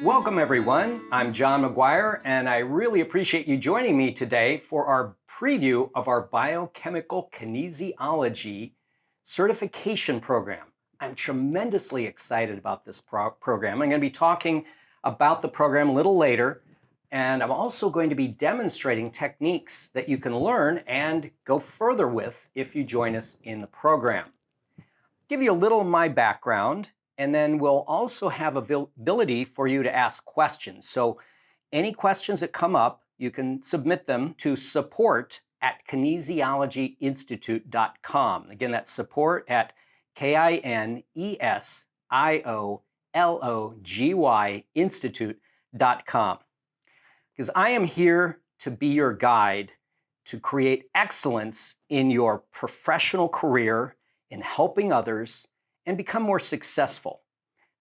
Welcome everyone, I'm John McGuire and I really appreciate you joining me today for our preview of our Biochemical Kinesiology certification program. I'm tremendously excited about this program. I'm going to be talking about the program a little later, and I'm also going to be demonstrating techniques that you can learn and go further with if you join us in the program. Give you a little of my background, and then we'll also have ability for you to ask questions. So any questions that come up, you can submit them to support@kinesiologyinstitute.com. Again, that's support@kinesiology institute.com. Because I am here to be your guide to create excellence in your professional career, in helping others, and become more successful.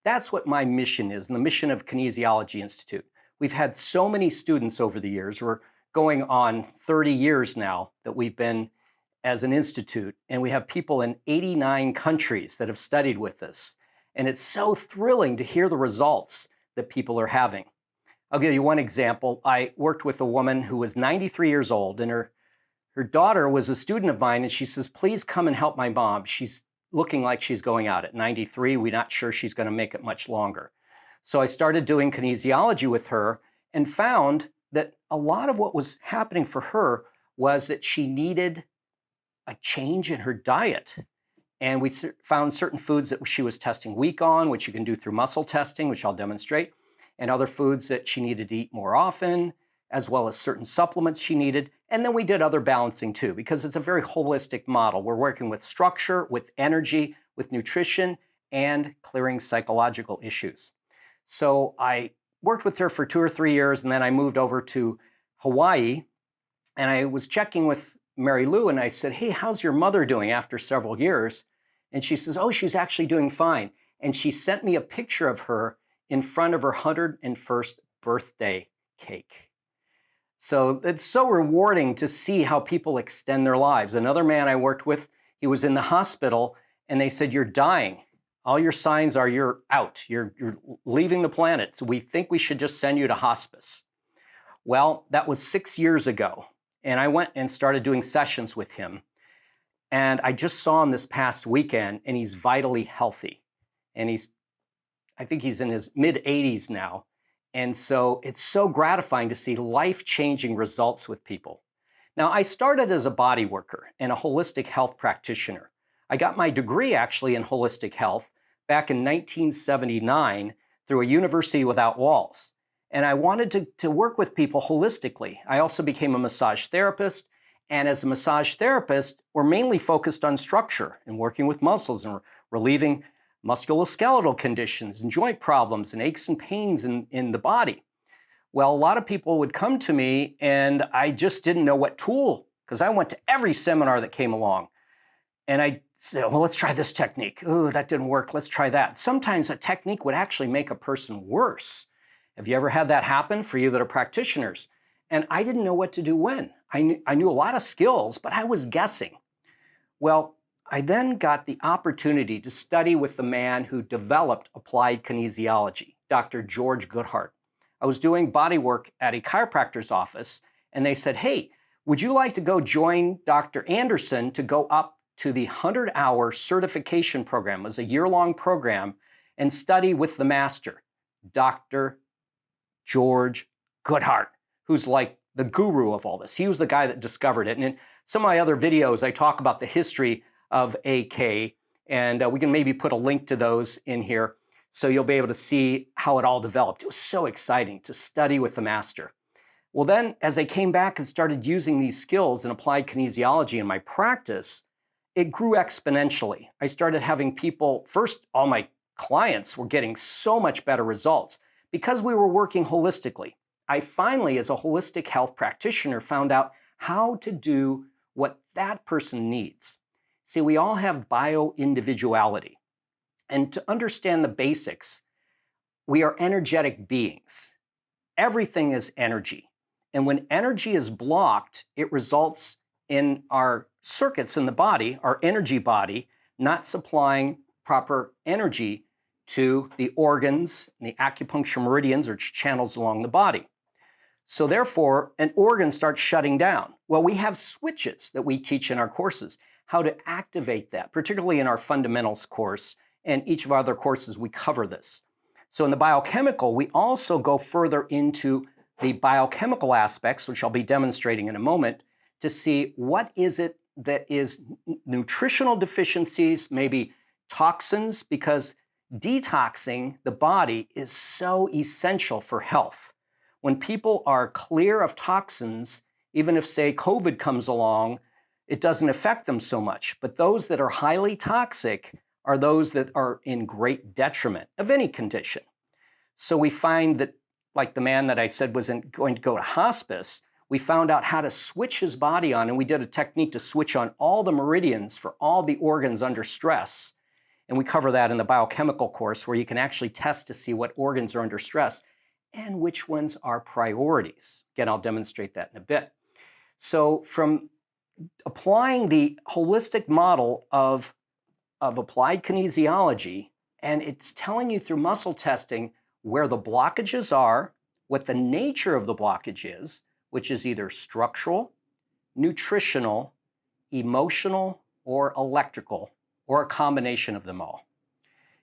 That's what my mission is, and the mission of Kinesiology Institute. We've had so many students over the years. We're going on 30 years now that we've been as an institute, and we have people in 89 countries that have studied with us. And it's so thrilling to hear the results that people are having. I'll give you one example. I worked with a woman who was 93 years old, and her daughter was a student of mine, and she says, please come and help my mom. She's looking like she's going out at 93. We're not sure she's going to make it much longer. So I started doing kinesiology with her and found that a lot of what was happening for her was that she needed a change in her diet. And we found certain foods that she was testing weak on, which you can do through muscle testing, which I'll demonstrate, and other foods that she needed to eat more often, as well as certain supplements she needed. And then we did other balancing too, because it's a very holistic model. We're working with structure, with energy, with nutrition, and clearing psychological issues. So I worked with her for 2 or 3 years, and then I moved over to Hawaii, and I was checking with Mary Lou, and I said, hey, how's your mother doing after several years? And she says, oh, she's actually doing fine. And she sent me a picture of her in front of her 101st birthday cake. So it's so rewarding to see how people extend their lives. Another man I worked with, he was in the hospital, and they said, you're dying. All your signs are you're out. You're leaving the planet. So we think we should just send you to hospice. Well, that was 6 years ago. And I went and started doing sessions with him. And I just saw him this past weekend, and he's vitally healthy. And I think he's in his mid-80s now. And so it's so gratifying to see life-changing results with people. Now, I started as a body worker and a holistic health practitioner. I got my degree actually in holistic health back in 1979 through a University Without Walls. And I wanted to work with people holistically. I also became a massage therapist. And as a massage therapist, we're mainly focused on structure and working with muscles and relieving musculoskeletal conditions and joint problems and aches and pains in the body. Well, a lot of people would come to me and I just didn't know what tool, because I went to every seminar that came along. And I said, well, let's try this technique. Oh, that didn't work. Let's try that. Sometimes a technique would actually make a person worse. Have you ever had that happen for you that are practitioners? And I didn't know what to do when. I knew a lot of skills, but I was guessing. Well, I then got the opportunity to study with the man who developed applied kinesiology, Dr. George Goodheart. I was doing body work at a chiropractor's office, and they said, hey, would you like to go join Dr. Anderson to go up to the 100-hour certification program? It was a year-long program, and study with the master, Dr. George Goodheart, who's like the guru of all this. He was the guy that discovered it. And in some of my other videos, I talk about the history of AK, and we can maybe put a link to those in here so you'll be able to see how it all developed. It was so exciting to study with the master. Well, then as I came back and started using these skills in applied kinesiology in my practice, it grew exponentially. I started having people, first, all my clients were getting so much better results because we were working holistically. I finally, as a holistic health practitioner, found out how to do what that person needs. See, we all have bio-individuality. And to understand the basics, we are energetic beings. Everything is energy. And when energy is blocked, it results in our circuits in the body, our energy body, not supplying proper energy to the organs and the acupuncture meridians or channels along the body. So therefore, an organ starts shutting down. Well, we have switches that we teach in our courses, how to activate that, particularly in our fundamentals course, and each of our other courses we cover this. So in the biochemical, we also go further into the biochemical aspects, which I'll be demonstrating in a moment, to see what is it that is nutritional deficiencies, maybe toxins, because detoxing the body is so essential for health. When people are clear of toxins, even if, say, COVID comes along, it doesn't affect them so much. But those that are highly toxic are those that are in great detriment of any condition. So we find that, like the man that I said wasn't going to go to hospice, we found out how to switch his body on, and we did a technique to switch on all the meridians for all the organs under stress. And we cover that in the biochemical course, where you can actually test to see what organs are under stress and which ones are priorities. Again, I'll demonstrate that in a bit. So from applying the holistic model of applied kinesiology, and it's telling you through muscle testing where the blockages are, what the nature of the blockage is, which is either structural, nutritional, emotional, or electrical, or a combination of them all.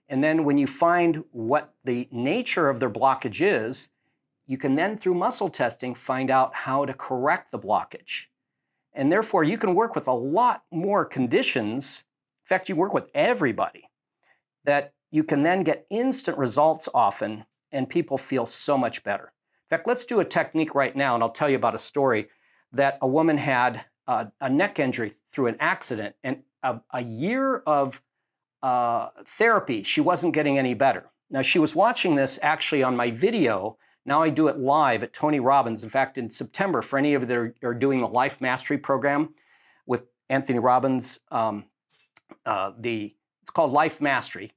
And then when you find what the nature of their blockage is, you can then, through muscle testing, find out how to correct the blockage. And therefore, you can work with a lot more conditions. In fact, you work with everybody, that you can then get instant results often, and people feel so much better. In fact, let's do a technique right now, and I'll tell you about a story that a woman had a neck injury through an accident, and a year of therapy, she wasn't getting any better. Now, she was watching this actually on my video. Now I do it live at Tony Robbins. In fact, in September, for any of you that are doing the Life Mastery program with Anthony Robbins, it's called Life Mastery.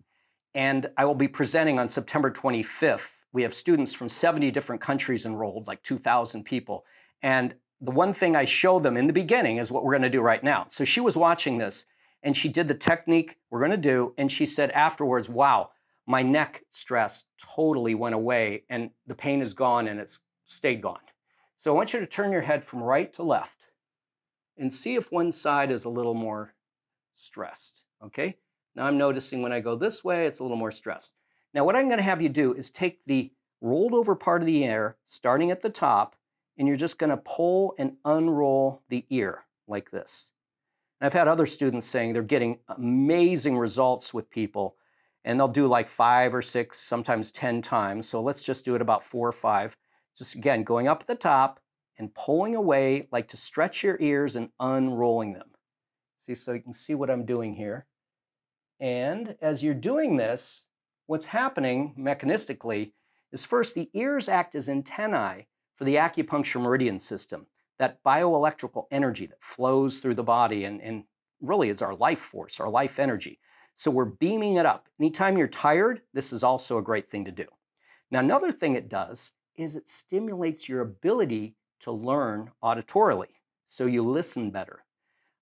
And I will be presenting on September 25th. We have students from 70 different countries enrolled, like 2,000 people. And the one thing I show them in the beginning is what we're going to do right now. So she was watching this, and she did the technique we're going to do, and she said afterwards, wow, my neck stress totally went away, and the pain is gone, and it's stayed gone. So I want you to turn your head from right to left and see if one side is a little more stressed, okay? Now I'm noticing when I go this way, it's a little more stressed. Now what I'm going to have you do is take the rolled over part of the ear, starting at the top, and you're just going to pull and unroll the ear like this. And I've had other students saying they're getting amazing results with people, and they'll do like 5 or 6, sometimes 10 times. So let's just do it about 4 or 5. Just again, going up at the top and pulling away, like to stretch your ears and unrolling them. See, so you can see what I'm doing here. And as you're doing this, what's happening mechanistically is first the ears act as antennae for the acupuncture meridian system, that bioelectrical energy that flows through the body and really is our life force, our life energy. So we're beaming it up. Anytime you're tired, this is also a great thing to do. Now, another thing it does is it stimulates your ability to learn auditorily, so you listen better.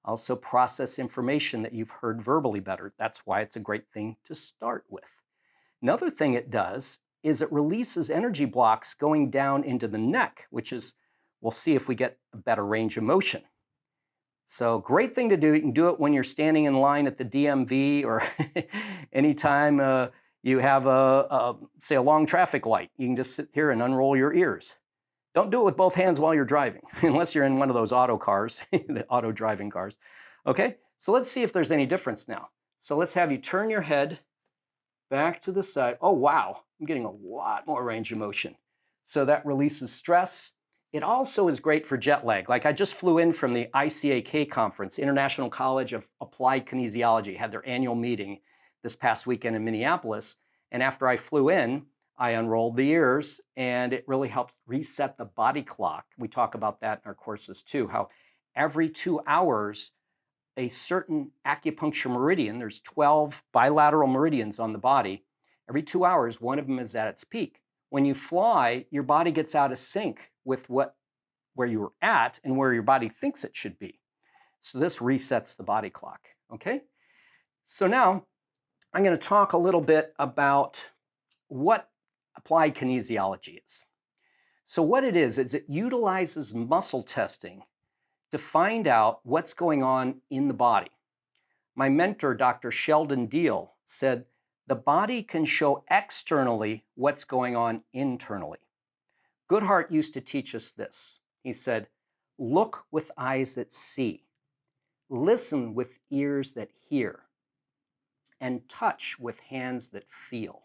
Also process information that you've heard verbally better. That's why it's a great thing to start with. Another thing it does is it releases energy blocks going down into the neck, which is, we'll see if we get a better range of motion. So great thing to do. You can do it when you're standing in line at the DMV or anytime you have say a long traffic light. You can just sit here and unroll your ears. Don't do it with both hands while you're driving, unless you're in one of those auto cars, the auto driving cars. Okay, so let's see if there's any difference now. So let's have you turn your head back to the side. Oh, wow, I'm getting a lot more range of motion. So that releases stress. It also is great for jet lag. Like I just flew in from the ICAK conference, International College of Applied Kinesiology, had their annual meeting this past weekend in Minneapolis. And after I flew in, I unrolled the ears, and it really helped reset the body clock. We talk about that in our courses too, how every 2 hours, a certain acupuncture meridian, there's 12 bilateral meridians on the body. Every 2 hours, one of them is at its peak. When you fly, your body gets out of sync with where you were at and where your body thinks it should be. So this resets the body clock, okay? So now, I'm going to talk a little bit about what applied kinesiology is. So what it is it utilizes muscle testing to find out what's going on in the body. My mentor, Dr. Sheldon Deal, said the body can show externally what's going on internally. Goodhart used to teach us this. He said, look with eyes that see, listen with ears that hear, and touch with hands that feel.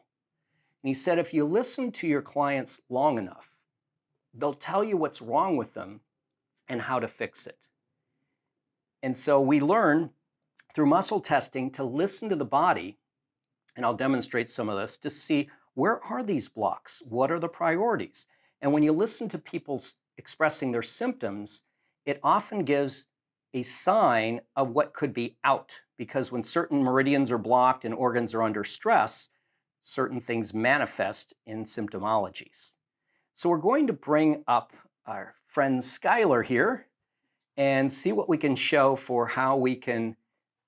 And he said, if you listen to your clients long enough, they'll tell you what's wrong with them and how to fix it. And so we learn through muscle testing to listen to the body, and I'll demonstrate some of this, to see where are these blocks? What are the priorities? And when you listen to people expressing their symptoms, it often gives a sign of what could be out, because when certain meridians are blocked and organs are under stress, certain things manifest in symptomologies. So we're going to bring up our friend Skylar here and see what we can show for how we can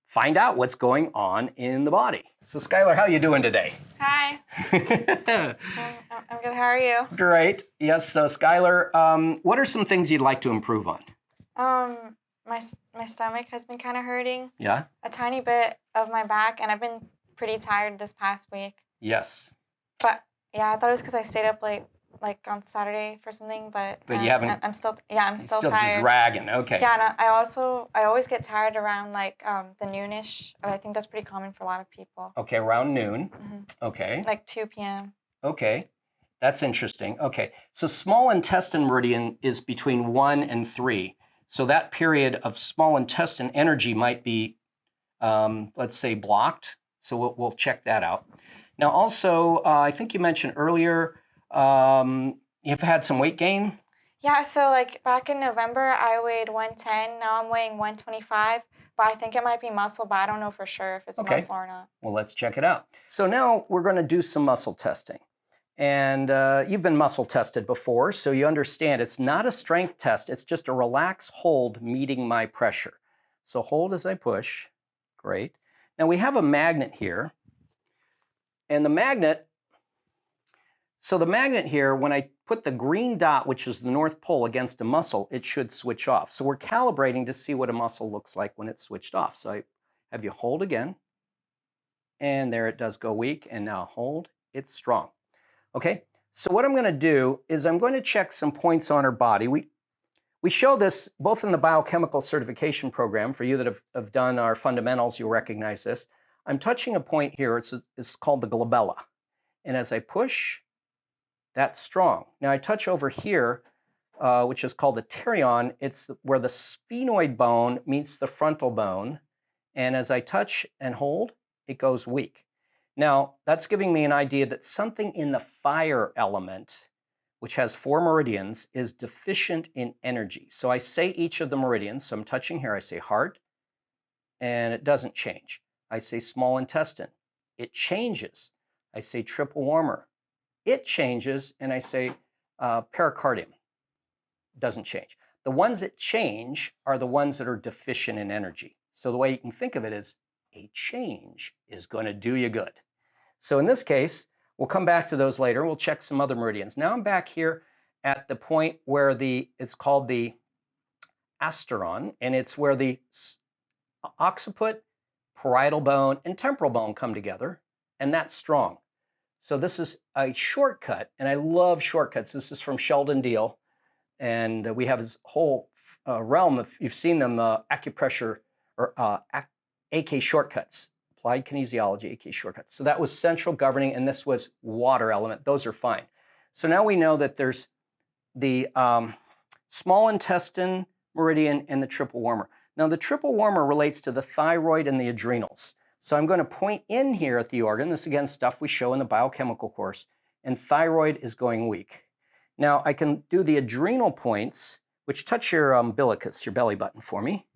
find out what's going on in the body. So Skylar, how are you doing today? Hi. I'm good. How are you? Great. Yes. So Skylar, what are some things you'd like to improve on? My stomach has been kind of hurting. Yeah. A tiny bit of my back, and I've been pretty tired this past week. Yes. But yeah, I thought it was because I stayed up late, like on Saturday for something. But you haven't. I'm still tired. Still just dragging. Okay. Yeah, and I always get tired around like the noonish. I think that's pretty common for a lot of people. Okay, around noon. Mm-hmm. Okay. Like 2 p.m. Okay, that's interesting. Okay, so small intestine meridian is between 1 and 3. So that period of small intestine energy might be, let's say, blocked. So we'll check that out. Now, also, I think you mentioned earlier, you've had some weight gain. Yeah, so like back in November, I weighed 110. Now I'm weighing 125. But I think it might be muscle, but I don't know for sure if it's muscle or not. Well, let's check it out. So now we're going to do some muscle testing. And you've been muscle tested before, so you understand it's not a strength test. It's just a relaxed hold meeting my pressure. So hold as I push. Great. Now we have a magnet here. And the magnet here, when I put the green dot, which is the North Pole, against a muscle, it should switch off. So we're calibrating to see what a muscle looks like when it's switched off. So I have you hold again. And there it does go weak. And now hold. It's strong. Okay, so what I'm going to do is I'm going to check some points on her body. We show this both in the biochemical certification program. For you that have done our fundamentals, you'll recognize this. I'm touching a point here. It's called the glabella. And as I push, that's strong. Now I touch over here, which is called the pterion. It's where the sphenoid bone meets the frontal bone. And as I touch and hold, it goes weak. Now, that's giving me an idea that something in the fire element, which has 4 meridians, is deficient in energy. So I say each of the meridians. So I'm touching here. I say heart, and it doesn't change. I say small intestine. It changes. I say triple warmer. It changes, and I say pericardium. It doesn't change. The ones that change are the ones that are deficient in energy. So the way you can think of it is a change is going to do you good. So in this case, we'll come back to those later. We'll check some other meridians. Now I'm back here at the point where it's called the asteron, and it's where the occiput, parietal bone, and temporal bone come together, and that's strong. So this is a shortcut, and I love shortcuts. This is from Sheldon Deal, and we have his whole realm. If you've seen them, acupressure or AK shortcuts. Applied kinesiology, AK shortcuts. So that was central governing, and this was water element. Those are fine. So now we know that there's the small intestine meridian and the triple warmer. Now the triple warmer relates to the thyroid and the adrenals. So I'm going to point in here at the organ. This, again, stuff we show in the biochemical course. And thyroid is going weak. Now I can do the adrenal points, which touch your umbilicus, your belly button for me.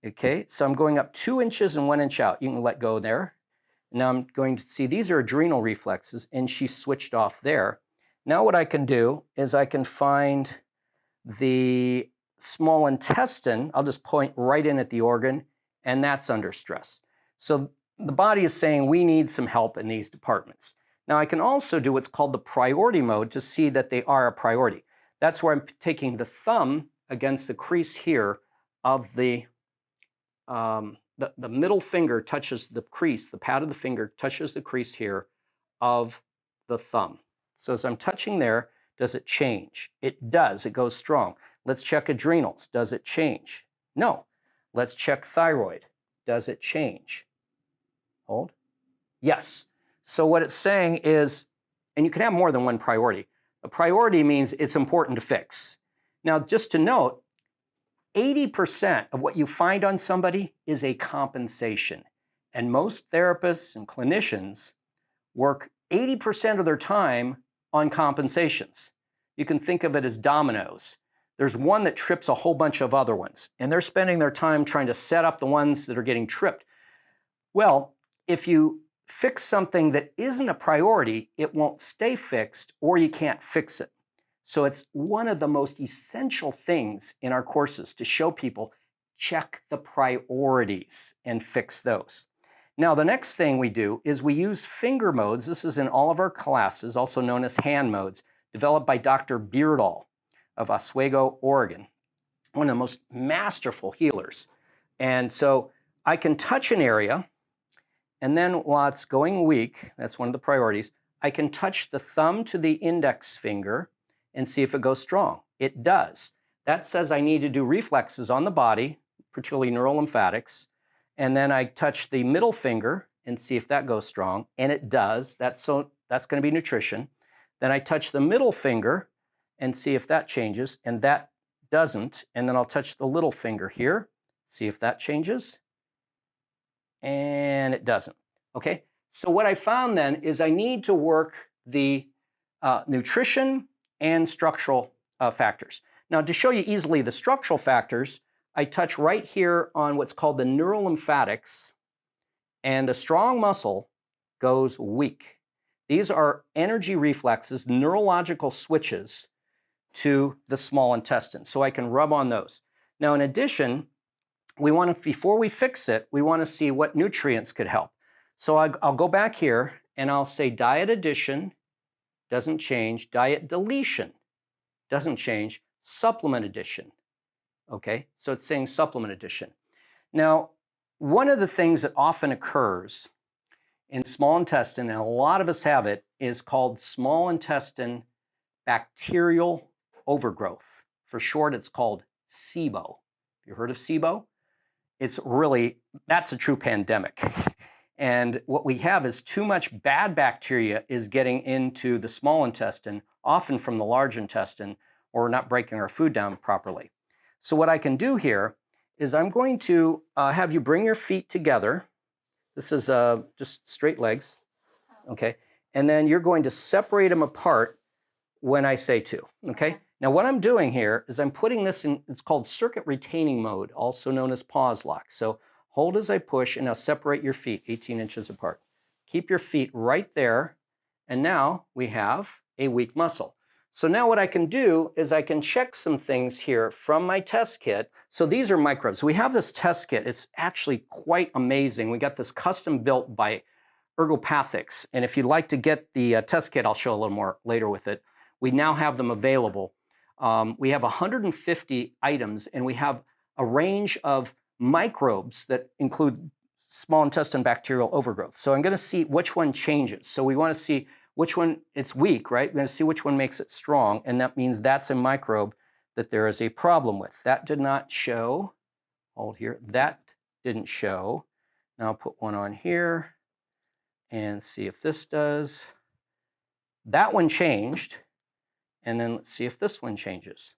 Okay, so I'm going up 2 inches and 1 inch out. You can let go there. Now I'm going to see these are adrenal reflexes, and she switched off there. Now what I can do is I can find the small intestine. I'll just point right in at the organ, and that's under stress. So the body is saying we need some help in these departments. Now I can also do what's called the priority mode to see that they are a priority. That's where I'm taking the thumb against the crease here of the middle finger touches the crease, the pad of the finger touches the crease here of the thumb. So as I'm touching there, does it change? It does, it goes strong. Let's check adrenals, does it change? No. Let's check thyroid, does it change? Hold. Yes. So what it's saying is, and you can have more than one priority. A priority means it's important to fix. Now, just to note, 80% of what you find on somebody is a compensation. And most therapists and clinicians work 80% of their time on compensations. You can think of it as dominoes. There's one that trips a whole bunch of other ones, and they're spending their time trying to set up the ones that are getting tripped. Well, if you fix something that isn't a priority, it won't stay fixed, or you can't fix it. So it's one of the most essential things in our courses to show people, check the priorities and fix those. Now, the next thing we do is we use finger modes. This is in all of our classes, also known as hand modes, developed by Dr. Beardall of Oswego, Oregon, one of the most masterful healers. And so I can touch an area, and then while it's going weak, that's one of the priorities, I can touch the thumb to the index finger and see if it goes strong. It does. That says I need to do reflexes on the body, particularly neurolymphatics, and then I touch the middle finger and see if that goes strong, and it does. That's going to be nutrition. Then I touch the middle finger and see if that changes, and that doesn't, and then I'll touch the little finger here, see if that changes, and it doesn't. Okay, so what I found then is I need to work the nutrition and structural factors. Now, to show you easily the structural factors, I touch right here on what's called the neurolymphatics, and the strong muscle goes weak. These are energy reflexes, neurological switches to the small intestine, so I can rub on those. Now, in addition, we want to, before we fix it, we want to see what nutrients could help. So I'll go back here and I'll say diet addition, doesn't change, diet deletion, doesn't change, supplement addition. Okay, so it's saying supplement addition. Now, one of the things that often occurs in small intestine, and a lot of us have it, is called small intestine bacterial overgrowth. For short, it's called SIBO. You heard of SIBO? It's really, that's a true pandemic. And what we have is too much bad bacteria is getting into the small intestine, often from the large intestine, or we're not breaking our food down properly. So what I can do here is I'm going to have you bring your feet together. This is just straight legs, okay? And then you're going to separate them apart when I say to, okay? Now what I'm doing here is I'm putting this in, it's called circuit retaining mode, also known as pause lock. So hold as I push, and now separate your feet 18 inches apart. Keep your feet right there, and now we have a weak muscle. So now what I can do is I can check some things here from my test kit. So these are microbes. We have this test kit. It's actually quite amazing. We got this custom built by Ergopathics. And if you'd like to get the test kit, I'll show a little more later with it. We now have them available. We have 150 items, and we have a range of microbes that include small intestine bacterial overgrowth. So I'm going to see which one changes. So we want to see which one, it's weak, right? We're going to see which one makes it strong, and that means that's a microbe that there is a problem with. That did not show. Hold here. That didn't show. Now I'll put one on here and see if this does. That one changed, and then let's see if this one changes.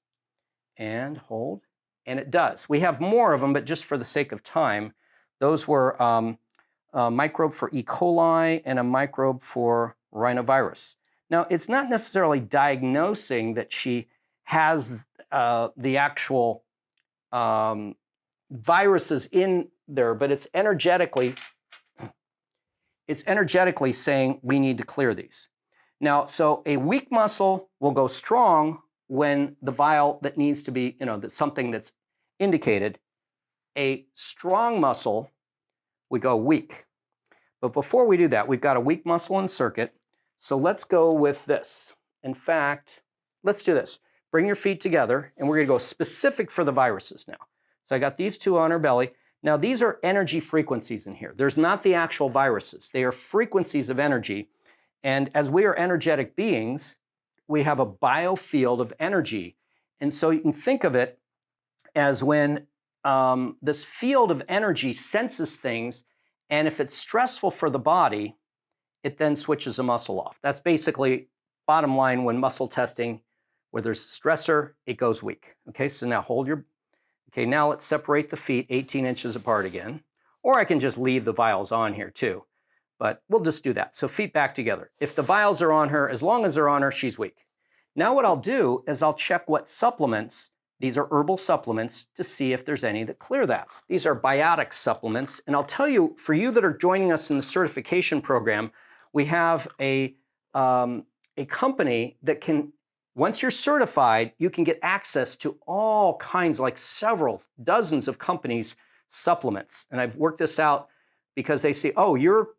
And hold, and it does. We have more of them, but just for the sake of time, those were a microbe for E. coli and a microbe for rhinovirus. Now, it's not necessarily diagnosing that she has the actual viruses in there, but it's energetically saying we need to clear these. Now, so a weak muscle will go strong when the vial that needs to be, that's something that's indicated. A strong muscle would go weak. But before we do that, we've got a weak muscle in circuit. So let's go with this. In fact, let's do this. Bring your feet together, and we're going to go specific for the viruses now. So I got these two on our belly. Now, these are energy frequencies in here. There's not the actual viruses. They are frequencies of energy. And as we are energetic beings, we have a biofield of energy. And so you can think of it as when this field of energy senses things, and if it's stressful for the body, it then switches a muscle off. That's basically bottom line when muscle testing, where there's stressor, it goes weak. Okay, so now hold your, okay, now let's separate the feet 18 inches apart again. Or I can just leave the vials on here too, but we'll just do that. So feet back together. If the vials are on her, as long as they're on her, she's weak. Now what I'll do is I'll check what supplements, these are herbal supplements, to see if there's any that clear that. These are biotic supplements, and I'll tell you, for you that are joining us in the certification program, we have a company that can, once you're certified, you can get access to all kinds, like several dozens of companies' supplements. And I've worked this out because they say, oh, your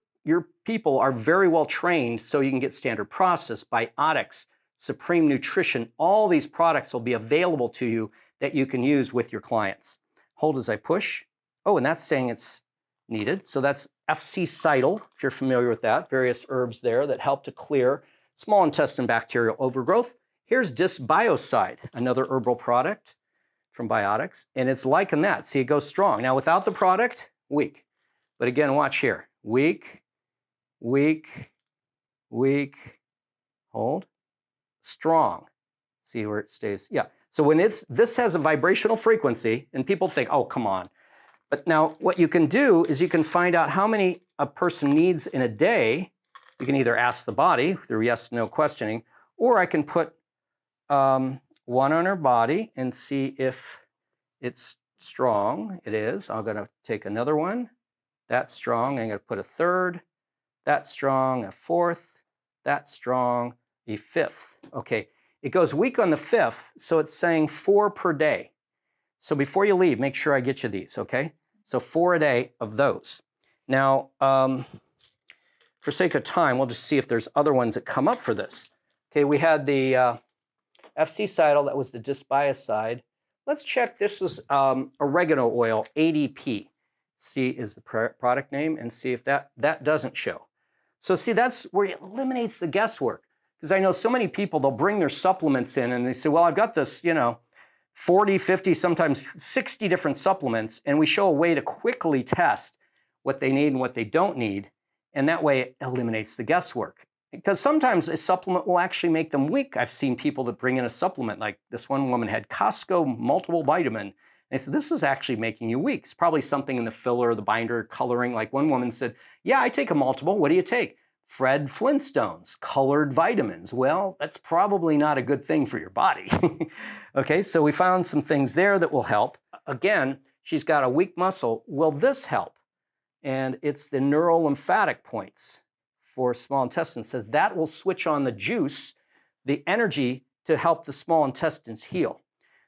people are very well trained, so you can get standard process, biotics, Supreme Nutrition. All these products will be available to you that you can use with your clients. Hold as I push. Oh, and that's saying it's needed. So that's FC Cytal, if you're familiar with that, various herbs there that help to clear small intestine bacterial overgrowth. Here's Dysbiocide, another herbal product from Biotics, and it's liking that. See, it goes strong. Now, without the product, weak. But again, watch here. Weak, weak, weak, hold, strong. See where it stays? Yeah. So when this has a vibrational frequency, and people think, oh, come on. But now what you can do is you can find out how many a person needs in a day. You can either ask the body through yes, no questioning, or I can put one on her body and see if it's strong. It is. I'm going to take another one. That's strong. I'm going to put a third. That's strong. A fourth. That's strong. A fifth. Okay. It goes weak on the fifth, so it's saying 4 per day. So before you leave, make sure I get you these, okay? So 4 a day of those. Now, for sake of time, we'll just see if there's other ones that come up for this. Okay, we had the FC Cytal, that was the Dysbiocide. Let's check, this was oregano oil, ADP. See is the product name, and see if that doesn't show. So see, that's where it eliminates the guesswork. Because I know so many people, they'll bring their supplements in and they say, well, I've got this, 40, 50, sometimes 60 different supplements, and we show a way to quickly test what they need and what they don't need, and that way it eliminates the guesswork. Because sometimes a supplement will actually make them weak. I've seen people that bring in a supplement, like this one woman had Costco multiple vitamin, and they said, this is actually making you weak. It's probably something in the filler, the binder, coloring. Like one woman said, yeah, I take a multiple. What do you take? Fred Flintstone's colored vitamins. Well, that's probably not a good thing for your body. Okay, so we found some things there that will help. Again, she's got a weak muscle. Will this help? And it's the neurolymphatic points for small intestine. It says that will switch on the juice, the energy to help the small intestines heal.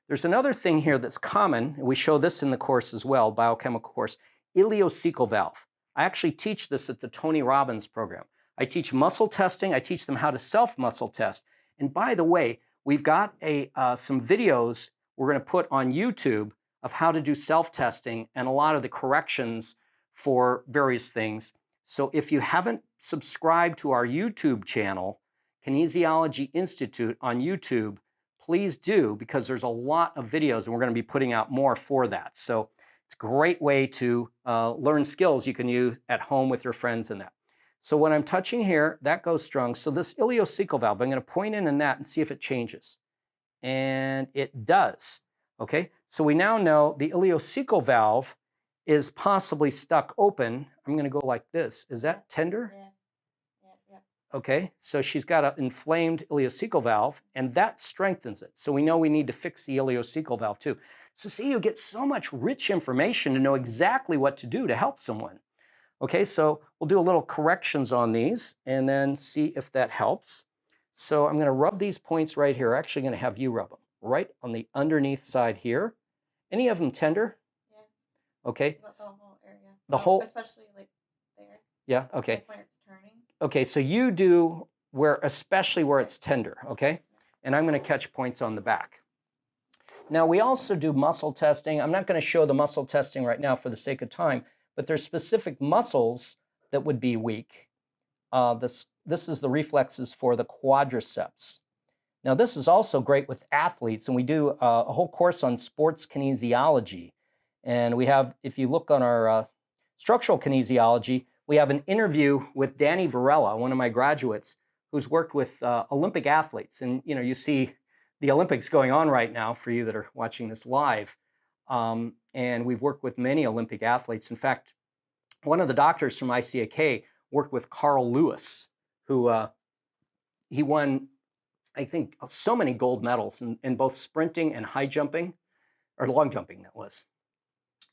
There's another thing here that's common, and we show this in the course as well, biochemical course, ileocecal valve. I actually teach this at the Tony Robbins program. I teach muscle testing. I teach them how to self-muscle test. And by the way, we've got some videos we're going to put on YouTube of how to do self-testing and a lot of the corrections for various things. So if you haven't subscribed to our YouTube channel, Kinesiology Institute on YouTube, please do, because there's a lot of videos and we're going to be putting out more for that. So it's a great way to learn skills you can use at home with your friends and that. So when I'm touching here, that goes strong. So this ileocecal valve, I'm going to point in that and see if it changes. And it does. Okay, so we now know the ileocecal valve is possibly stuck open. I'm going to go like this. Is that tender? Yes. Yeah. Okay, so she's got an inflamed ileocecal valve, and that strengthens it. So we know we need to fix the ileocecal valve too. So see, you get so much rich information to know exactly what to do to help someone. Okay, so we'll do a little corrections on these and then see if that helps. So I'm going to rub these points right here. I'm actually going to have you rub them right on the underneath side here. Any of them tender? Yes. Okay. The whole area. The whole, especially like there. Yeah, okay. Like when it's turning. Okay, so you do especially where it's tender, okay? And I'm going to catch points on the back. Now, we also do muscle testing. I'm not going to show the muscle testing right now for the sake of time, but there's specific muscles that would be weak. This is the reflexes for the quadriceps. Now, this is also great with athletes, and we do a whole course on sports kinesiology. And we have, if you look on our structural kinesiology, we have an interview with Danny Varela, one of my graduates, who's worked with Olympic athletes. And you see the Olympics going on right now for you that are watching this live. And we've worked with many Olympic athletes. In fact, one of the doctors from ICAK worked with Carl Lewis, who he won, I think, so many gold medals in both sprinting and high jumping, or long jumping, that was.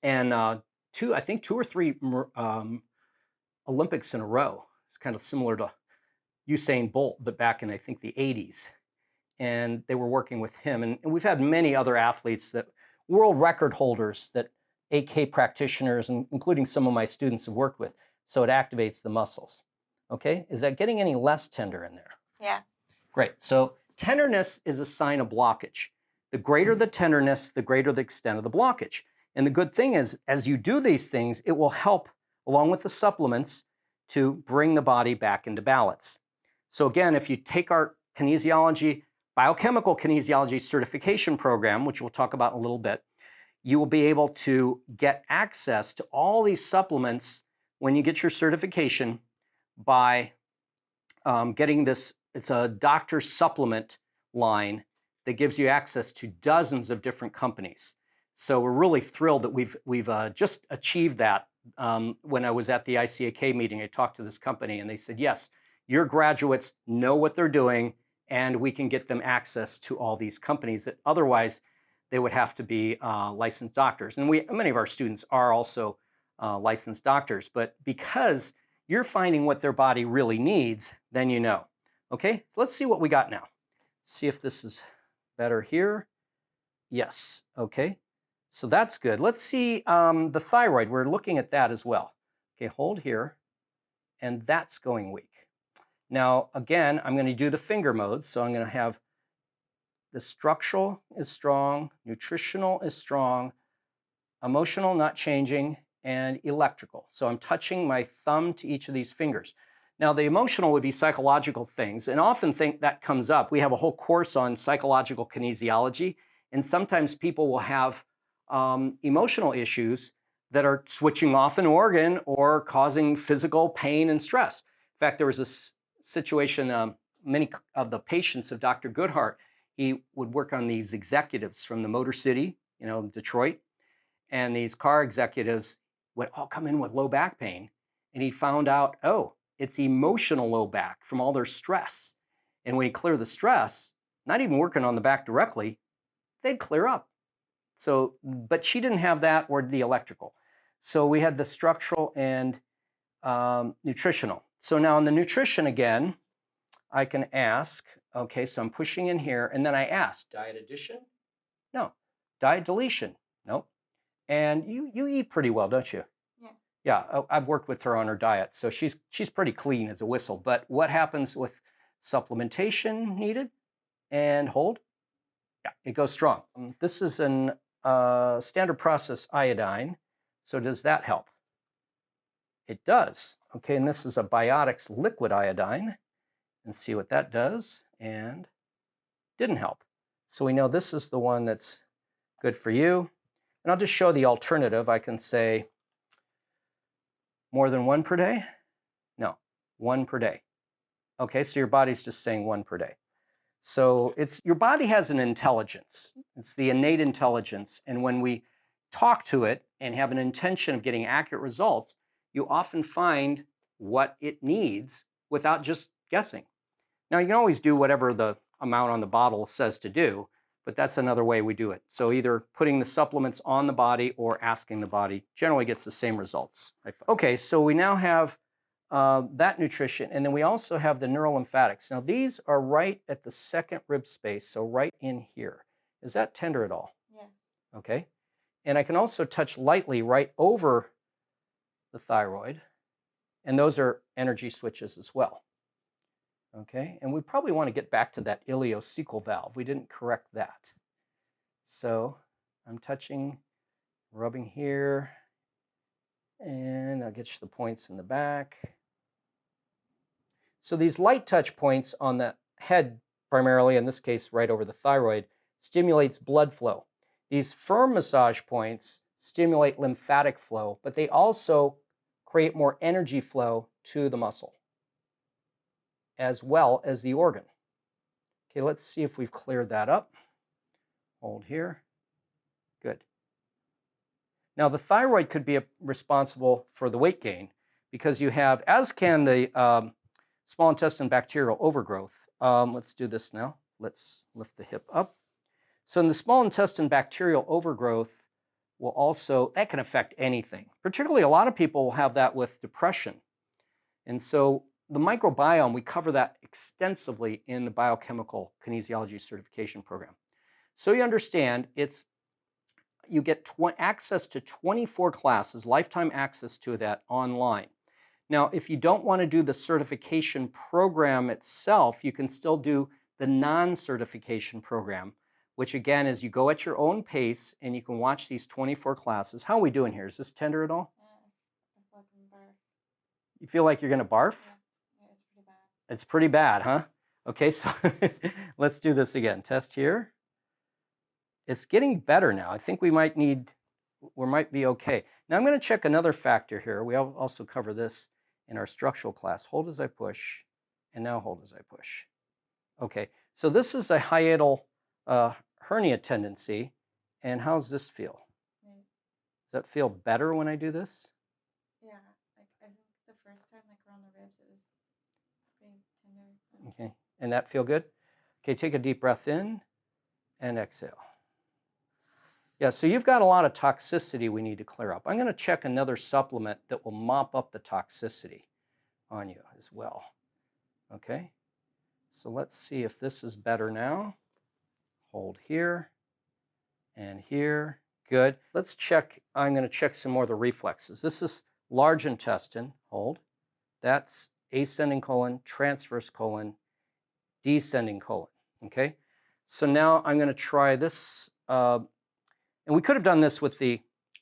And I think two or three Olympics in a row. It's kind of similar to Usain Bolt, but back in, I think, the 80s. And they were working with him. And we've had many other athletes, that world record holders, that AK practitioners, and including some of my students, have worked with. So it activates the muscles. Okay, is that getting any less tender in there? Yeah. Great. So tenderness is a sign of blockage. The greater the tenderness, the greater the extent of the blockage. And the good thing is, as you do these things, it will help, along with the supplements, to bring the body back into balance. So again, if you take our Biochemical Kinesiology certification program, which we'll talk about in a little bit, you will be able to get access to all these supplements when you get your certification by getting this. It's a doctor supplement line that gives you access to dozens of different companies. So we're really thrilled that we've just achieved that. When I was at the ICAK meeting, I talked to this company and they said, yes, your graduates know what they're doing, and we can get them access to all these companies that otherwise they would have to be licensed doctors. And many of our students are also licensed doctors, but because you're finding what their body really needs, then you know. Okay, so let's see what we got now. See if this is better here. Yes, okay. So that's good. Let's see the thyroid. We're looking at that as well. Okay, hold here. And that's going weak. Now, again, I'm going to do the finger modes. So I'm going to have the structural is strong, nutritional is strong, emotional not changing, and electrical. So I'm touching my thumb to each of these fingers. Now, the emotional would be psychological things, and often think that comes up. We have a whole course on psychological kinesiology, and sometimes people will have emotional issues that are switching off an organ or causing physical pain and stress. In fact, there was a situation, many of the patients of Dr. Goodhart, he would work on these executives from the Motor City, Detroit, and these car executives would all come in with low back pain, and he found out, oh, it's emotional low back from all their stress. And when you clear the stress, not even working on the back directly, they'd clear up. So, but she didn't have that or the electrical. So we had the structural and nutritional. So now in the nutrition again, I can ask, okay, so I'm pushing in here, and then I ask, diet addition? No. Diet deletion? Nope. And you eat pretty well, don't you? Yeah, I've worked with her on her diet, so she's pretty clean as a whistle. But what happens with supplementation needed and hold? Yeah, it goes strong. This is an standard process iodine. So does that help? It does. Okay, and this is a Biotics liquid iodine. And see what that does. And didn't help. So we know this is the one that's good for you. And I'll just show the alternative. I can say more than one per day? No, one per day. Okay, so your body's just saying one per day. So your body has an intelligence. It's the innate intelligence. And when we talk to it and have an intention of getting accurate results, you often find what it needs without just guessing. Now, you can always do whatever the amount on the bottle says to do, but that's another way we do it. So either putting the supplements on the body or asking the body generally gets the same results. Okay, so we now have that nutrition, and then we also have the neurolymphatics. Now, these are right at the second rib space, so right in here. Is that tender at all? Yes. Okay. And I can also touch lightly right over the thyroid. And those are energy switches as well. Okay, and we probably want to get back to that ileocecal valve. We didn't correct that. So I'm touching, rubbing here, and I'll get you the points in the back. So these light touch points on the head, primarily, in this case right over the thyroid, stimulates blood flow. These firm massage points stimulate lymphatic flow, but they also create more energy flow to the muscle, as well as the organ. Okay, let's see if we've cleared that up. Hold here. Good. Now, the thyroid could be responsible for the weight gain because you have, as can the small intestine bacterial overgrowth. Let's do this now. Let's lift the hip up. So in the small intestine bacterial overgrowth will also, that can affect anything. Particularly a lot of people will have that with depression. And so the microbiome, we cover that extensively in the Biochemical Kinesiology certification program. So you understand, you get access to 24 classes, lifetime access to that online. Now, if you don't want to do the certification program itself, you can still do the non-certification program, which again is you go at your own pace and you can watch these 24 classes. How are we doing here? Is this tender at all? I feel like I'm barf. You feel like you're going to barf? Yeah, it's pretty bad. It's pretty bad, huh? Okay, so let's do this again. Test here. It's getting better now. I think we might be okay. Now I'm going to check another factor here. We also cover this in our structural class. Hold as I push, and now hold as I push. Okay, so this is a hiatal hernia tendency, and how's this feel? Right. Does that feel better when I do this? Yeah, like I think the first time, like around the ribs, it was pretty tender. Okay, and that feel good? Okay, take a deep breath in and exhale. Yeah, so you've got a lot of toxicity we need to clear up. I'm going to check another supplement that will mop up the toxicity on you as well. Okay, so let's see if this is better now. Hold here and here. Good. Let's check. I'm going to check some more of the reflexes. This is large intestine. Hold. That's ascending colon, transverse colon, descending colon. Okay, so now I'm going to try this. And we could have done this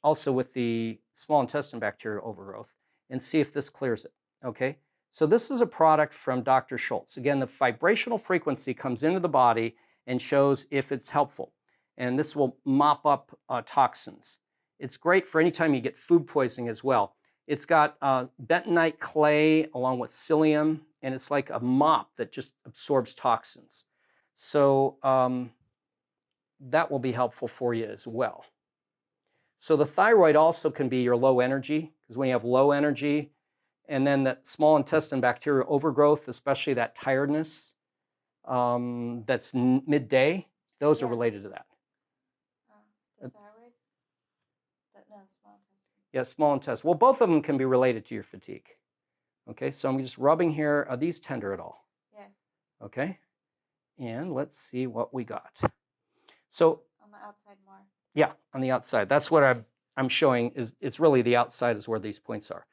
also with the small intestine bacterial overgrowth and see if this clears it, okay? So this is a product from Dr. Schultz. Again, the vibrational frequency comes into the body and shows if it's helpful. And this will mop up toxins. It's great for any time you get food poisoning as well. It's got bentonite clay along with psyllium, and it's like a mop that just absorbs toxins. So that will be helpful for you as well. So the thyroid also can be your low energy, because when you have low energy, and then that small intestine bacterial overgrowth, especially that tiredness that's midday, those are related to that. The thyroid? No, small intestine. Yeah, small intestine. Well, both of them can be related to your fatigue. Okay, so I'm just rubbing here. Are these tender at all? Yes. Okay, and let's see what we got. So on the outside more. Yeah, on the outside. That's what I'm showing. It's really the outside is where these points are.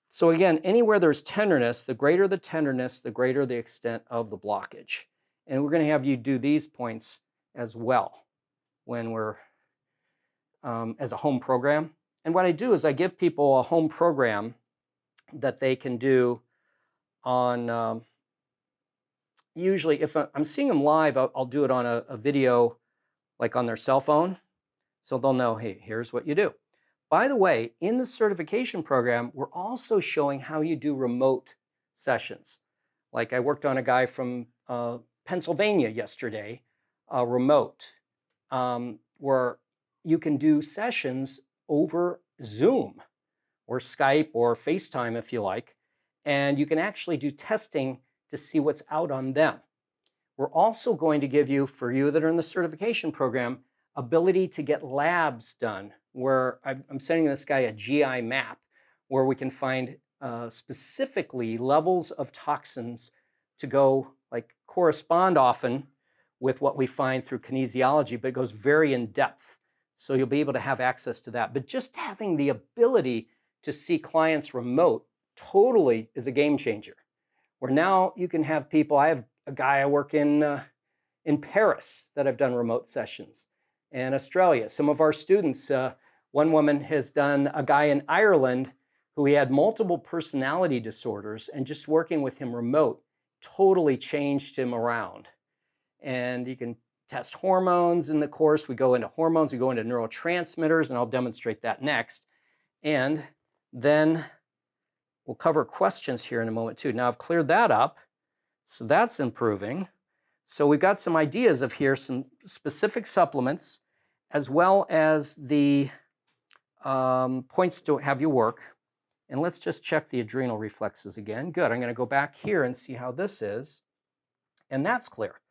So again, anywhere there's tenderness, the greater the tenderness, the greater the extent of the blockage. And we're going to have you do these points as well when we're as a home program. And what I do is I give people a home program that they can do on, usually if I'm seeing them live, I'll do it on a video like on their cell phone. So they'll know, hey, here's what you do. By the way, in the certification program, we're also showing how you do remote sessions. Like I worked on a guy from Pennsylvania yesterday, remote, where you can do sessions over Zoom or Skype or FaceTime if you like, and you can actually do testing to see what's out on them. We're also going to give you, for you that are in the certification program, ability to get labs done, where I'm sending this guy a GI map where we can find specifically levels of toxins to go, like correspond often with what we find through kinesiology, but it goes very in depth. So you'll be able to have access to that. But just having the ability to see clients remote totally is a game changer. Where now you can have people, I have a guy I work in Paris that I've done remote sessions, and Australia. Some of our students, one woman has done a guy in Ireland who he had multiple personality disorders, and just working with him remote totally changed him around. And you can test hormones in the course. We go into hormones, we go into neurotransmitters, and I'll demonstrate that next. And then we'll cover questions here in a moment too. Now I've cleared that up, so that's improving. So we've got some ideas of here, some specific supplements, as well as the points to have you work. And let's just check the adrenal reflexes again. Good, I'm gonna go back here and see how this is. And that's clear.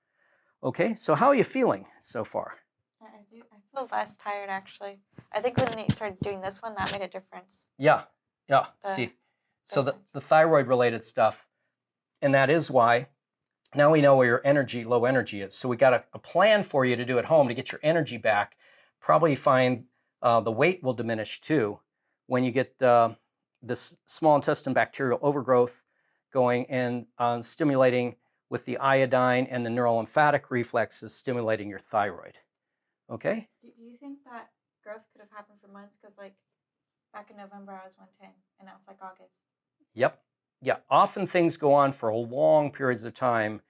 Okay, so how are you feeling so far? I feel less tired, actually. I think when they started doing this one, that made a difference. Yeah. See, so the thyroid-related stuff, and that is why now we know where your low energy is. So we got a plan for you to do at home to get your energy back. Probably find the weight will diminish too when you get this small intestine bacterial overgrowth going and stimulating with the iodine, and the neurolymphatic reflexes stimulating your thyroid. Okay? Do you think that growth could have happened for months? Because like back in November, I was 110, and now it's like August. Yep. Yeah. Often things go on for long periods of time.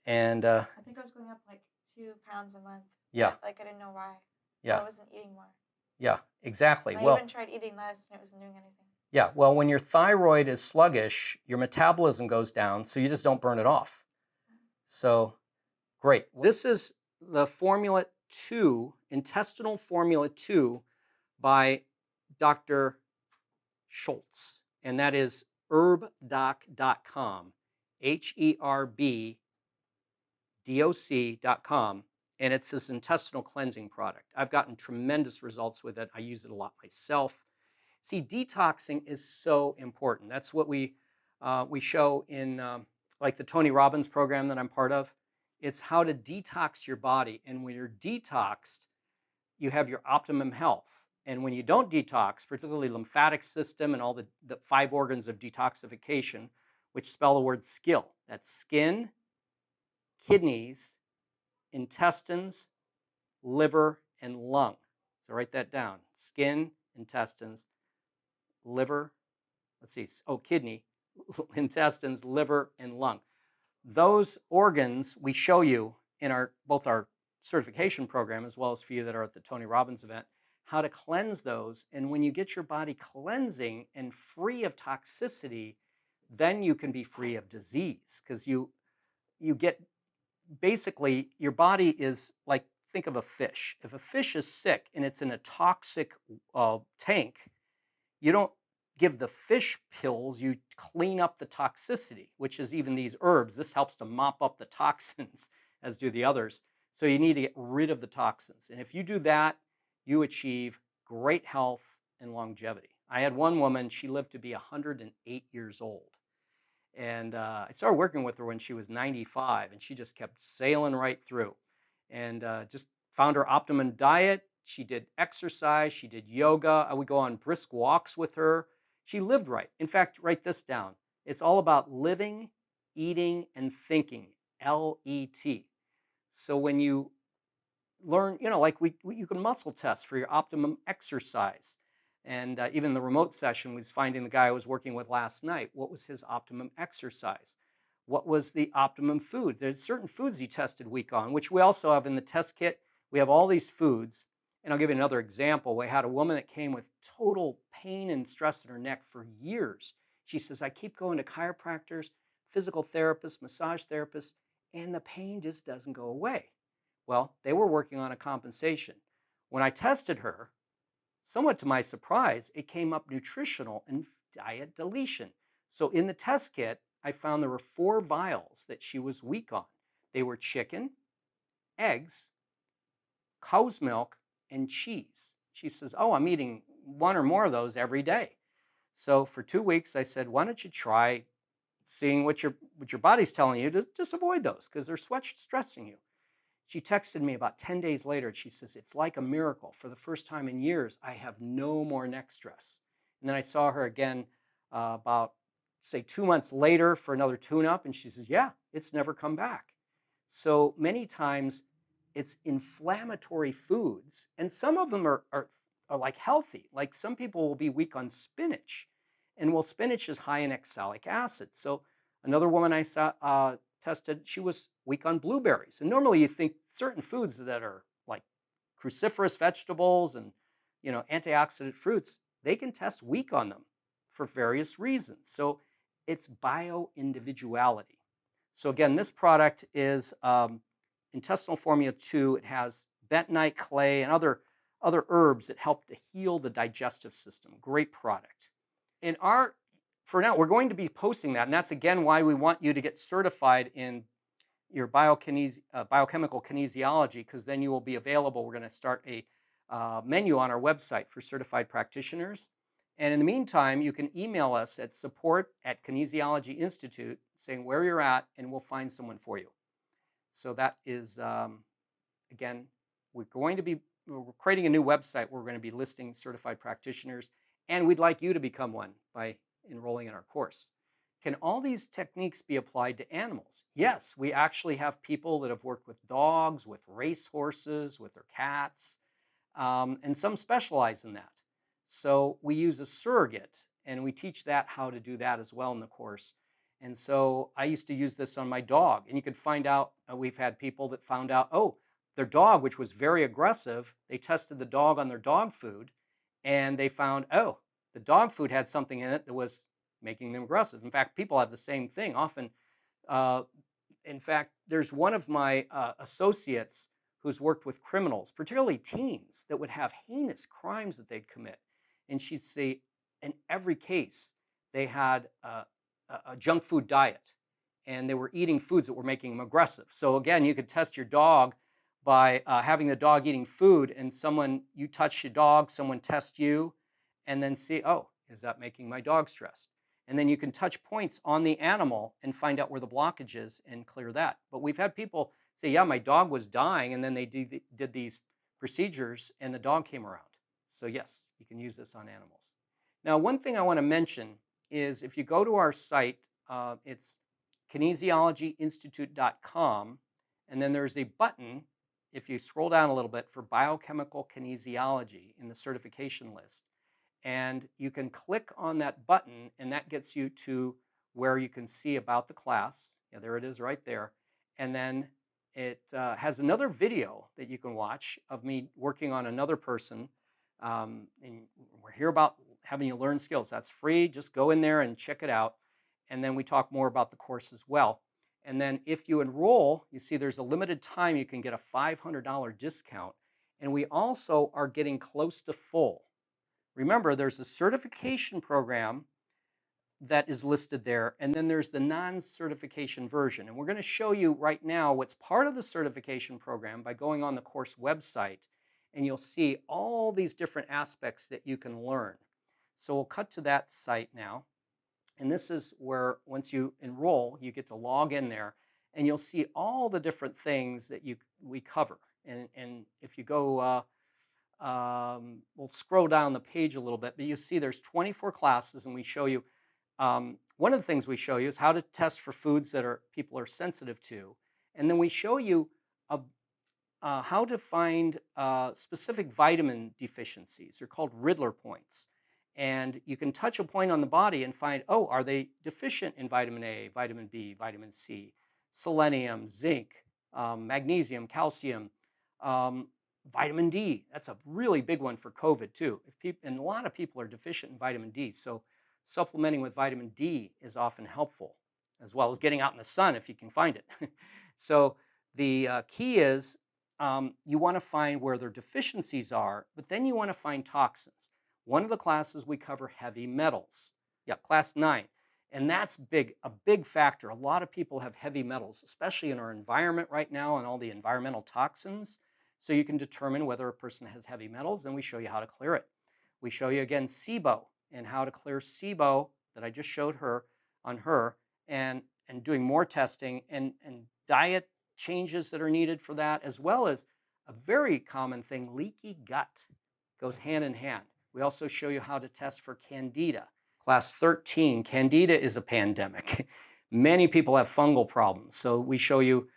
And I think I was going up like 2 pounds a month. Yeah. But, like I didn't know why. Yeah. I wasn't eating more. Yeah, exactly. I even tried eating less, and it wasn't doing anything. Yeah. Well, when your thyroid is sluggish, your metabolism goes down, so you just don't burn it off. So, great. This is the Formula 2, Intestinal Formula 2 by Dr. Schultz, and that is herbdoc.com, HERBDOC.com, and it's this intestinal cleansing product. I've gotten tremendous results with it. I use it a lot myself. See, detoxing is so important. That's what we show in like the Tony Robbins program that I'm part of. It's how to detox your body. And when you're detoxed, you have your optimum health. And when you don't detox, particularly lymphatic system and all the 5 organs of detoxification, which spell the word skill. That's skin, kidneys, intestines, liver, and lung. So write that down. Skin, intestines, liver, kidney, intestines, liver, and lung. Those organs we show you in both our certification program, as well as for you that are at the Tony Robbins event, how to cleanse those. And when you get your body cleansing and free of toxicity, then you can be free of disease, because you get, basically, your body is like, think of a fish. If a fish is sick and it's in a toxic tank, you don't give the fish pills, you clean up the toxicity, which is even these herbs. This helps to mop up the toxins, as do the others. So you need to get rid of the toxins. And if you do that, you achieve great health and longevity. I had one woman, she lived to be 108 years old. And I started working with her when she was 95, and she just kept sailing right through. And just found her optimum diet. She did exercise, she did yoga. I would go on brisk walks with her. She lived right. In fact, write this down. It's all about living, eating, and thinking, LET. So when you learn, like you can muscle test for your optimum exercise. And even the remote session was finding the guy I was working with last night. What was his optimum exercise? What was the optimum food? There's certain foods he tested week on, which we also have in the test kit. We have all these foods. And I'll give you another example. We had a woman that came with total pain and stress in her neck for years. She says, I keep going to chiropractors, physical therapists, massage therapists, and the pain just doesn't go away. Well, they were working on a compensation. When I tested her, somewhat to my surprise, it came up nutritional and diet deletion. So in the test kit, I found there were 4 vials that she was weak on. They were chicken, eggs, cow's milk, and cheese. She says, oh, I'm eating 1 or more of those every day. So for 2 weeks, I said, why don't you try seeing what your body's telling you to just avoid those, because they're stressing you. She texted me about 10 days later. And she says, it's like a miracle. For the first time in years, I have no more neck stress. And then I saw her again about, say, 2 months later for another tune-up, and she says, yeah, it's never come back. So many times it's inflammatory foods, and some of them are like healthy. Like some people will be weak on spinach, and well, spinach is high in oxalic acid. So another woman I saw tested, she was weak on blueberries. And normally you think certain foods that are like cruciferous vegetables and antioxidant fruits, they can test weak on them for various reasons. So it's bio-individuality. So again, this product is intestinal formula 2. It has bentonite, clay, and other herbs that help to heal the digestive system. Great product. For now, we're going to be posting that, and that's again why we want you to get certified in your biochemical kinesiology, because then you will be available. We're going to start a menu on our website for certified practitioners. And in the meantime, you can email us at support@Kinesiology Institute saying where you're at, and we'll find someone for you. So that is, again, we're creating a new website where we're going to be listing certified practitioners, and we'd like you to become one by enrolling in our course. Can all these techniques be applied to animals? Yes, we actually have people that have worked with dogs, with racehorses, with their cats, and some specialize in that. So we use a surrogate, and we teach that how to do that as well in the course. And so I used to use this on my dog, and you could find out, we've had people that found out, oh, their dog, which was very aggressive, they tested the dog on their dog food, and they found, oh, the dog food had something in it that was making them aggressive. In fact, people have the same thing often. In fact, there's one of my associates who's worked with criminals, particularly teens, that would have heinous crimes that they'd commit. And she'd say, in every case, they had a junk food diet, and they were eating foods that were making them aggressive. So again, you could test your dog by having the dog eating food, and you touch your dog, someone tests you, and then see, oh, is that making my dog stressed? And then you can touch points on the animal and find out where the blockage is and clear that. But we've had people say, yeah, my dog was dying, and then they did these procedures, and the dog came around. So yes, you can use this on animals. Now, one thing I want to mention is if you go to our site, it's kinesiologyinstitute.com, and then there's a button, if you scroll down a little bit, for biochemical kinesiology in the certification list. And you can click on that button, and that gets you to where you can see about the class. Yeah, there it is right there. And then it has another video that you can watch of me working on another person. And we're here about having you learn skills. That's free. Just go in there and check it out. And then we talk more about the course as well. And then if you enroll, you see there's a limited time you can get a $500 discount. And we also are getting close to full. Remember, there's a certification program that is listed there, and then there's the non-certification version. And we're going to show you right now what's part of the certification program by going on the course website, and you'll see all these different aspects that you can learn. So we'll cut to that site now. And this is where, once you enroll, you get to log in there, and you'll see all the different things that we cover. And if you go, we'll scroll down the page a little bit, but you see there's 24 classes, and we show you, one of the things we show you is how to test for foods that people are sensitive to. And then we show you how to find specific vitamin deficiencies. They're called Riddler points. And you can touch a point on the body and find, oh, are they deficient in vitamin A, vitamin B, vitamin C, selenium, zinc, magnesium, calcium, vitamin D. That's a really big one for COVID too. And a lot of people are deficient in vitamin D. So supplementing with vitamin D is often helpful, as well as getting out in the sun if you can find it. So the key is you want to find where their deficiencies are, but then you want to find toxins. One of the classes we cover heavy metals. Yeah, class 9. And that's a big factor. A lot of people have heavy metals, especially in our environment right now and all the environmental toxins. So you can determine whether a person has heavy metals, and we show you how to clear it. We show you again SIBO and how to clear SIBO that I just showed her on her, and doing more testing and diet changes that are needed for that, as well as a very common thing, leaky gut goes hand in hand. We also show you how to test for Candida. Class 13, Candida is a pandemic. Many people have fungal problems, so we show you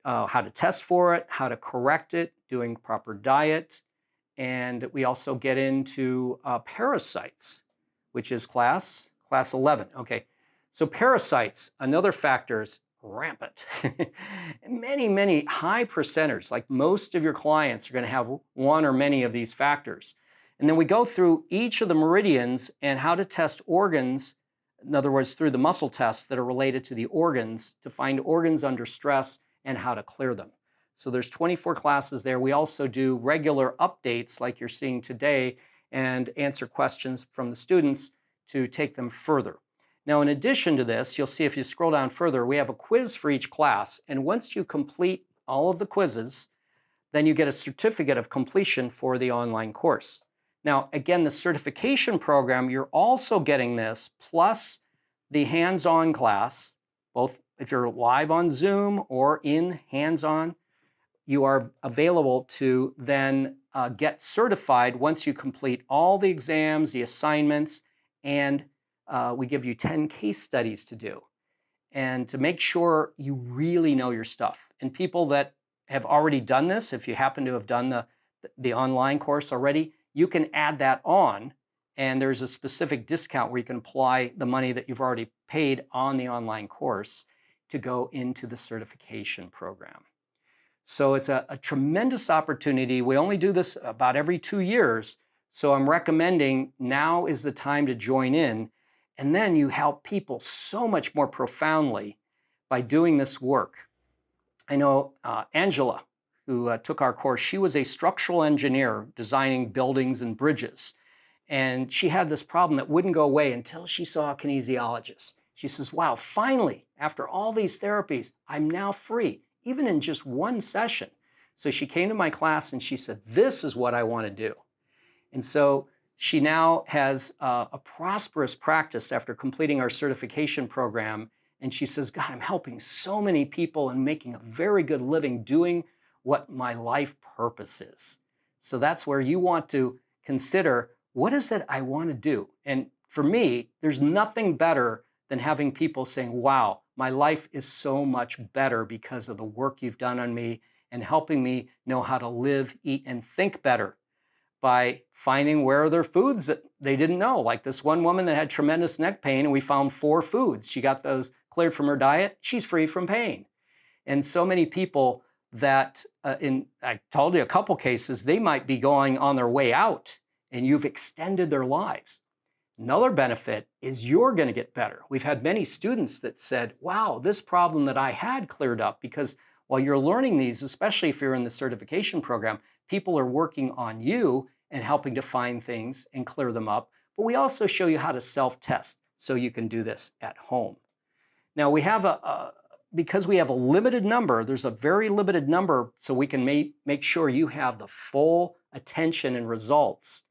how to test for it, how to correct it, doing proper diet, and we also get into parasites, which is class 11. Okay, so parasites, another factor is rampant. Many high percenters, like most of your clients, are going to have one or many of these factors. And then we go through each of the meridians and how to test organs, in other words, through the muscle tests that are related to the organs, to find organs under stress and how to clear them. So there's 24 classes there. We also do regular updates like you're seeing today and answer questions from the students to take them further. Now, in addition to this, you'll see if you scroll down further, we have a quiz for each class. And once you complete all of the quizzes, then you get a certificate of completion for the online course. Now, again, the certification program, you're also getting this plus the hands-on class, both if you're live on Zoom or in hands-on. You are available to then get certified once you complete all the exams, the assignments, and we give you 10 case studies to do. And to make sure you really know your stuff. And people that have already done this, if you happen to have done the online course already, you can add that on. And there's a specific discount where you can apply the money that you've already paid on the online course to go into the certification program. So it's a tremendous opportunity. We only do this about every 2 years. So I'm recommending now is the time to join in. And then you help people so much more profoundly by doing this work. I know Angela, who took our course, she was a structural engineer designing buildings and bridges. And she had this problem that wouldn't go away until she saw a kinesiologist. She says, wow, finally, after all these therapies, I'm now free, even in just one session. So she came to my class and she said, this is what I want to do. And so she now has a prosperous practice after completing our certification program. And she says, God, I'm helping so many people and making a very good living doing what my life purpose is. So that's where you want to consider, what is it I want to do? And for me, there's nothing better than having people saying, wow, my life is so much better because of the work you've done on me and helping me know how to live, eat, and think better by finding where are there foods that they didn't know. Like this one woman that had tremendous neck pain, and we found 4 foods. She got those cleared from her diet. She's free from pain. And so many people that, I told you a couple cases, they might be going on their way out and you've extended their lives. Another benefit is you're going to get better. We've had many students that said, wow, this problem that I had cleared up, because while you're learning these, especially if you're in the certification program, people are working on you and helping to find things and clear them up. But we also show you how to self-test so you can do this at home. Now we have because we have a limited number, there's a very limited number, so we can make sure you have the full attention and results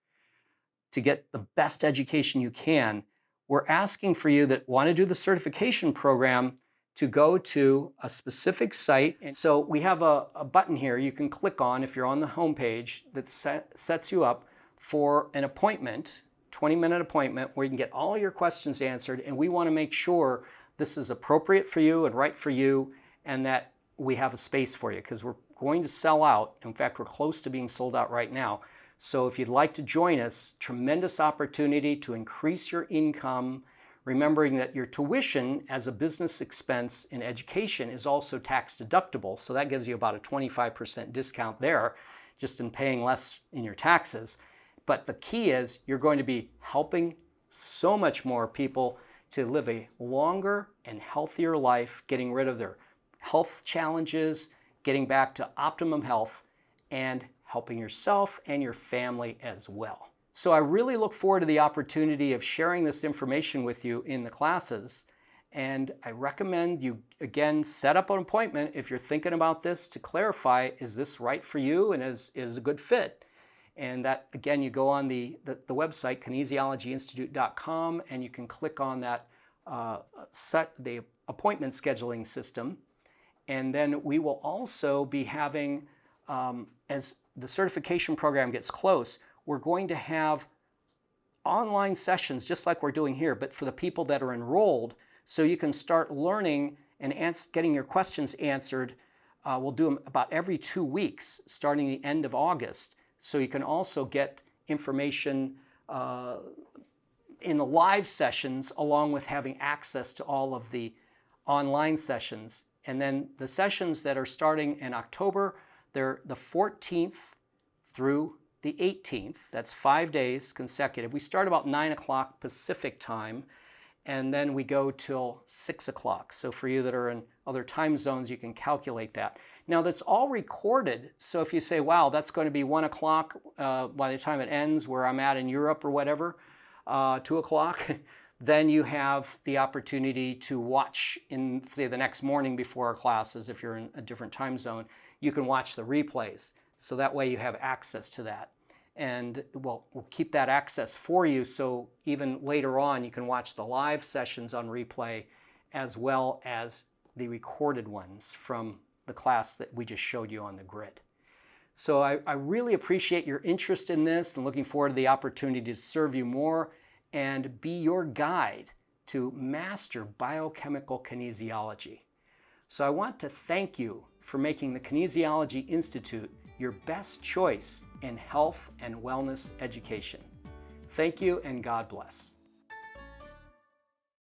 to get the best education you can. We're asking for you that want to do the certification program to go to a specific site. And so we have a button here you can click on if you're on the home page that sets you up for an appointment, 20-minute appointment, where you can get all your questions answered. And we want to make sure this is appropriate for you and right for you, and that we have a space for you, because we're going to sell out. In fact, we're close to being sold out right now. So if you'd like to join us, tremendous opportunity to increase your income, remembering that your tuition as a business expense in education is also tax deductible. So that gives you about a 25% discount there, just in paying less in your taxes. But the key is you're going to be helping so much more people to live a longer and healthier life, getting rid of their health challenges, getting back to optimum health, and helping yourself and your family as well. So I really look forward to the opportunity of sharing this information with you in the classes. And I recommend you, again, set up an appointment if you're thinking about this to clarify, is this right for you and is a good fit? And that, again, you go on the website, kinesiologyinstitute.com, and you can click on that the appointment scheduling system. And then we will also be having, as the certification program gets close, we're going to have online sessions just like we're doing here, but for the people that are enrolled, so you can start learning and getting your questions answered. We'll do them about every 2 weeks, starting the end of August. So you can also get information in the live sessions, along with having access to all of the online sessions. And then the sessions that are starting in October, they're the 14th through the 18th. That's 5 days consecutive. We start about 9 o'clock Pacific time, and then we go till 6 o'clock. So for you that are in other time zones, you can calculate that. Now that's all recorded, so if you say, wow, that's going to be 1 o'clock by the time it ends where I'm at in Europe or whatever, 2 o'clock, then you have the opportunity to watch in, say, the next morning before our classes. If you're in a different time zone, you can watch the replays. So that way you have access to that. And we'll keep that access for you, so even later on you can watch the live sessions on replay as well as the recorded ones from the class that we just showed you on the grid. So I really appreciate your interest in this and looking forward to the opportunity to serve you more and be your guide to master biochemical kinesiology. So I want to thank you for making the Kinesiology Institute your best choice in health and wellness education. Thank you, and God bless.